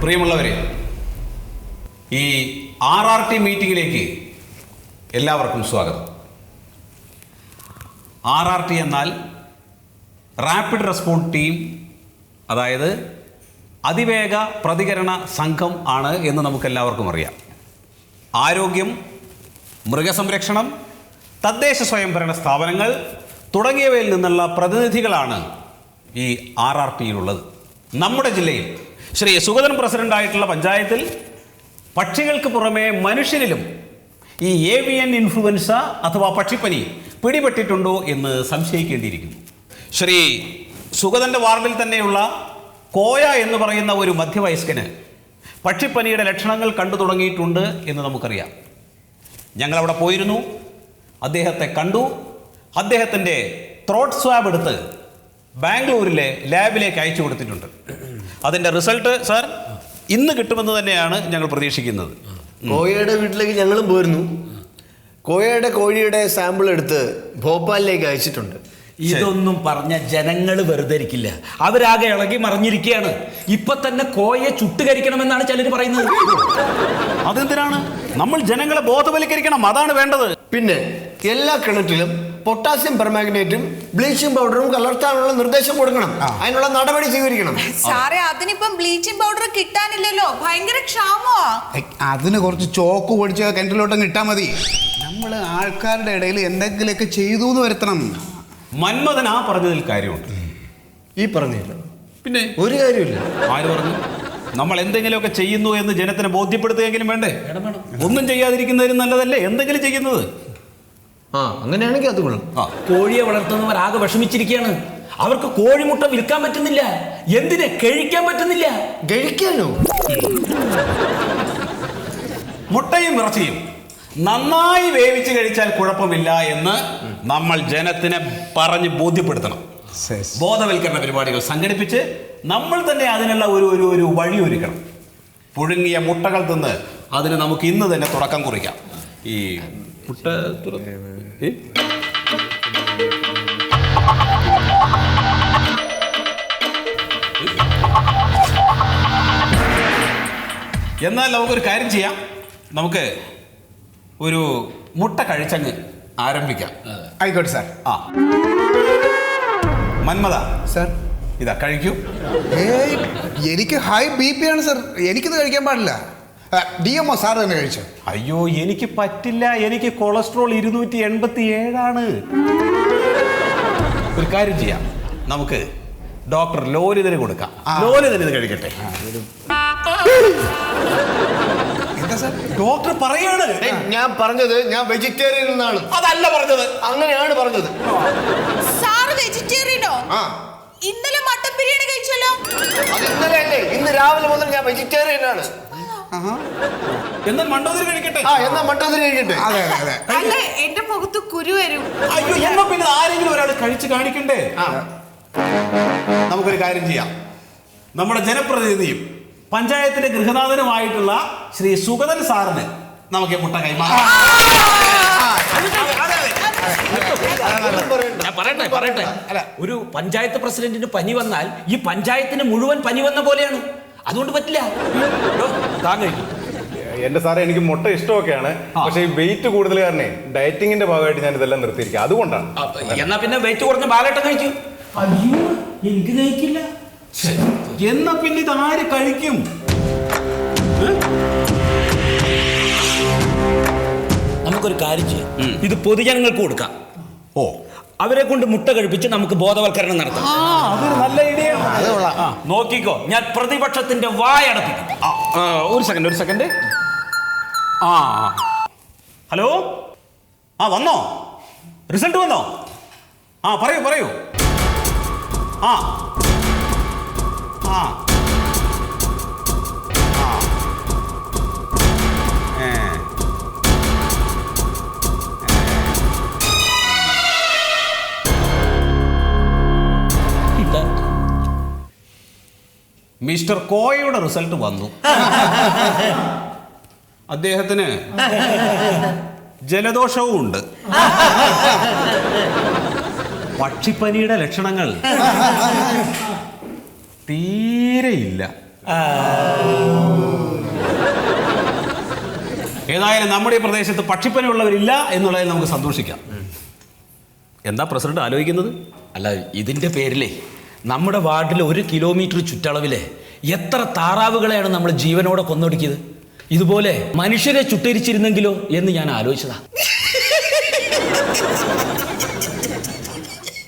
പ്രിയമുള്ളവരെ, ഈ RRT മീറ്റിംഗിലേക്ക് എല്ലാവർക്കും സ്വാഗതം. RRT എന്നാൽ റാപ്പിഡ് റെസ്പോൺസ് ടീം, അതായത് അതിവേഗ പ്രതികരണ സംഘം ആണ് എന്ന് നമുക്കെല്ലാവർക്കും അറിയാം. ആരോഗ്യം, മൃഗസംരക്ഷണം, തദ്ദേശ സ്വയംഭരണ സ്ഥാപനങ്ങൾ തുടങ്ങിയവയിൽ നിന്നുള്ള പ്രതിനിധികളാണ് ഈ RRTയിലുള്ളത്. നമ്മുടെ ജില്ലയിൽ ശ്രീ സുഗതൻ പ്രസിഡൻ്റായിട്ടുള്ള പഞ്ചായത്തിൽ പക്ഷികൾക്ക് പുറമെ മനുഷ്യരിലും ഈ ഏവിയൻ ഇൻഫ്ലുവൻസ അഥവാ പക്ഷിപ്പനി പിടിപെട്ടിട്ടുണ്ടോ എന്ന് സംശയിക്കേണ്ടിയിരിക്കുന്നു. ശ്രീ സുഗതൻ്റെ വാർഡിൽ തന്നെയുള്ള കോയ എന്ന് പറയുന്ന ഒരു മധ്യവയസ്കന് പക്ഷിപ്പനിയുടെ ലക്ഷണങ്ങൾ കണ്ടു തുടങ്ങിയിട്ടുണ്ട് എന്ന് നമുക്കറിയാം. ഞങ്ങളവിടെ പോയിരുന്നു, അദ്ദേഹത്തെ കണ്ടു. അദ്ദേഹത്തിൻ്റെ ത്രോട്ട് സ്വാബ് എടുത്ത് ബാംഗ്ലൂരിലെ ലാബിലേക്ക് അയച്ചു കൊടുത്തിട്ടുണ്ട്. അതിൻ്റെ റിസൾട്ട് സാർ ഇന്ന് കിട്ടുമെന്ന് തന്നെയാണ് ഞങ്ങൾ പ്രതീക്ഷിക്കുന്നത്. കോയയുടെ വീട്ടിലേക്ക് ഞങ്ങളും പോയിരുന്നു. കോയയുടെ കോഴിയുടെ സാമ്പിൾ എടുത്ത് ഭോപ്പാലിലേക്ക് അയച്ചിട്ടുണ്ട്. ഇതൊന്നും പറഞ്ഞ ജനങ്ങൾ വെറുതെ ഇരിക്കില്ല, അവരാകെ ഇളകി മറിഞ്ഞിരിക്കുകയാണ്. ഇപ്പൊ തന്നെ കോയെ ചുട്ടുകരിക്കണമെന്നാണ് ചിലർ പറയുന്നത്. അതെന്തിനാണ്? നമ്മൾ ജനങ്ങളെ ബോധവൽക്കരിക്കണം, അതാണ് വേണ്ടത്. പിന്നെ എല്ലാ കിണറ്റിലും പൊട്ടാസ്യം പെർമാഗ്നേറ്റും ബ്ലീച്ചിങ് പൗഡറും കലർത്താനുള്ള നിർദ്ദേശം കൊടുക്കണം. അതിനുള്ള നടപടി സ്വീകരിക്കണം. സാറേ, അതിനിപ്പം ബ്ലീച്ചിങ് പൗഡർ കിട്ടാനില്ലല്ലോ, ഭയങ്കര ക്ഷാമമാ. അതിന് കുറച്ച് ചോക്ക് പൊടിച്ച് കിണറ്റിലോട്ടം കിട്ടാൻ മതി. നമ്മൾ ആൾക്കാരുടെ ഇടയിൽ എന്തെങ്കിലുമൊക്കെ ചെയ്തു എന്ന് വരുത്തണം. മന്മഥൻ ആ പറഞ്ഞതിൽ കാര്യമുണ്ട്. ഈ പറഞ്ഞില്ല, പിന്നെ ഒരു കാര്യമില്ല. ആര് പറഞ്ഞു? നമ്മൾ എന്തെങ്കിലുമൊക്കെ ചെയ്യുന്നു എന്ന് ജനത്തിനെ ബോധ്യപ്പെടുത്തുകയെങ്കിലും വേണ്ടേ? ഒന്നും ചെയ്യാതിരിക്കുന്നതിന് നല്ലതല്ലേ എന്തെങ്കിലും ചെയ്യുന്നത്? അങ്ങനെയാണെങ്കിൽ അത് കൊള്ളും. കോഴിയെ വളർത്തുന്നവർ ആകെ വിഷമിച്ചിരിക്കുകയാണ്. അവർക്ക് കോഴിമുട്ട വിൽക്കാൻ പറ്റുന്നില്ല, എന്തിനെ കഴിക്കാൻ പറ്റുന്നില്ല. കഴിക്കാനോ? മുട്ടയും ഇറച്ചിയും നന്നായി വേവിച്ച് കഴിച്ചാൽ കുഴപ്പമില്ല എന്ന് നമ്മൾ ജനത്തിനെ പറഞ്ഞ് ബോധ്യപ്പെടുത്തണം. ബോധവൽക്കരണ പരിപാടികൾ സംഘടിപ്പിച്ച് നമ്മൾ തന്നെ അതിനുള്ള ഒരു വഴി ഒരുക്കണം. പുഴുങ്ങിയ മുട്ടകൾ തിന്ന് അതിന് നമുക്ക് ഇന്ന് തന്നെ തുടക്കം കുറിക്കാം. ഈ മുട്ട എന്നാൽ നമുക്കൊരു കാര്യം ചെയ്യാം, നമുക്ക് ഒരു മുട്ട കഴിച്ചങ്ങ് ആരംഭിക്കാം. ആയിക്കോട്ടെ സാർ. മന്മഥ സാർ, ഇതാ കഴിക്കൂ. എനിക്ക് ഹൈ BP ആണ് സാർ, എനിക്കിത് കഴിക്കാൻ പാടില്ല. DMO സാർ തന്നെ കഴിച്ചു. അയ്യോ, എനിക്ക് പറ്റില്ല, എനിക്ക് കൊളസ്ട്രോൾ 287 ഒരു കാര്യം ചെയ്യാം, നമുക്ക് ഡോക്ടർ ലോലിതന് കൊടുക്കാം. ലോലിതന് ഇത് കഴിക്കട്ടെ. എന്താ സാർ? ഡോക്ടർ പറയാണ്. ഞാൻ പറഞ്ഞത് ഞാൻ വെജിറ്റേറിയൻ എന്നാണ്. അതല്ല പറഞ്ഞത്. അങ്ങനെയാണ് പറഞ്ഞത്. സാറ് വെജിറ്റേറിയനോ? ഇന്നലെ മട്ടൻ ബിരിയാണി കഴിച്ചല്ലോ. അത് ഇന്നലെ അല്ലേ, ഇന്ന് രാവിലെ മുതൽ ഞാൻ വെജിറ്റേറിയൻ ആണ്. എന്നാൽ മണ്ടോദരി കഴിക്കട്ടെ. എന്നാ മട്ടോദരി കഴിക്കട്ടെ. അല്ല, എന്റെ മുഖത്ത് കുരു വരും. അയ്യോ, എന്നാ പിന്നെ ആരെങ്കിലും ഒരാൾ കഴിച്ച് കാണിക്കണ്ടേ? നമുക്കൊരു കാര്യം ചെയ്യാം, നമ്മുടെ ജനപ്രതിനിധിയും പഞ്ചായത്തിന്റെ ഗൃഹനാഥനുമായിട്ടുള്ള ശ്രീ സുഗതൻ സാറിന് നമുക്ക് മുട്ട കൈമാറാം. പറയട്ടെ, അല്ല, ഒരു പഞ്ചായത്ത് പ്രസിഡന്റിന് പനി വന്നാൽ ഈ പഞ്ചായത്തിന് മുഴുവൻ പനി വന്ന പോലെയാണ്. അതുകൊണ്ട് പറ്റില്ല. താൻ കഴിക്കും. എന്റെ സാറേ, എനിക്ക് മുട്ട ഇഷ്ടമൊക്കെയാണ്, പക്ഷേ ഈ വെയിറ്റ് കൂടുതൽ കാരണേ ഡയറ്റിങ്ങിന്റെ ഭാഗമായിട്ട് ഞാൻ ഇതെല്ലാം നിർത്തിയിരിക്കുക, അതുകൊണ്ടാണ്. എന്നാ പിന്നെ വെയിറ്റ് കുറഞ്ഞ ബാലേട്ടൻ കഴിക്കും. അയ്യോ, എനിക്ക് കഴിക്കില്ല. എന്നാ പിന്നെ ഇത് ആര് കഴിക്കും? നമുക്കൊരു കാര്യം ചെയ്യാം, ഇത് പൊതുജനങ്ങൾക്ക് കൊടുക്കാം. ഓ, അവരെ കൊണ്ട് മുട്ട കഴിപ്പിച്ച് നമുക്ക് ബോധവൽക്കരണം നടത്താം. അതൊരു നല്ല ഐഡിയ. നോക്കിക്കോ, ഞാൻ പ്രതിപക്ഷത്തിന്റെ വായടപ്പിക്കും. ഒരു സെക്കൻഡ്. ഹലോ, വന്നോ? റിസൾട്ട് വന്നോ? പറയൂ. മിസ്റ്റർ കോയയുടെ റിസൾട്ട് വന്നു. അദ്ദേഹത്തിന് ജലദോഷവും ഉണ്ട്. പക്ഷിപ്പനിയുടെ ലക്ഷണങ്ങൾ തീരെയില്ല. ഏതായാലും നമ്മുടെ ഈ പ്രദേശത്ത് പക്ഷിപ്പനിയുള്ളവരില്ല എന്നുള്ളതിൽ നമുക്ക് സന്തോഷിക്കാം. എന്താ പ്രസിഡന്റ് ആലോചിക്കുന്നത്? അല്ല, ഇതിന്റെ പേരിലേ നമ്മുടെ വാർഡിൽ 1 കിലോമീറ്റർ ചുറ്റളവിലെ എത്ര താറാവുകളെയാണ് നമ്മൾ ജീവനോടെ കൊന്നൊടുക്കിയത്. ഇതുപോലെ മനുഷ്യരെ ചുട്ടരിച്ചിരുന്നെങ്കിലോ എന്ന് ഞാൻ ആലോചിച്ചതാ.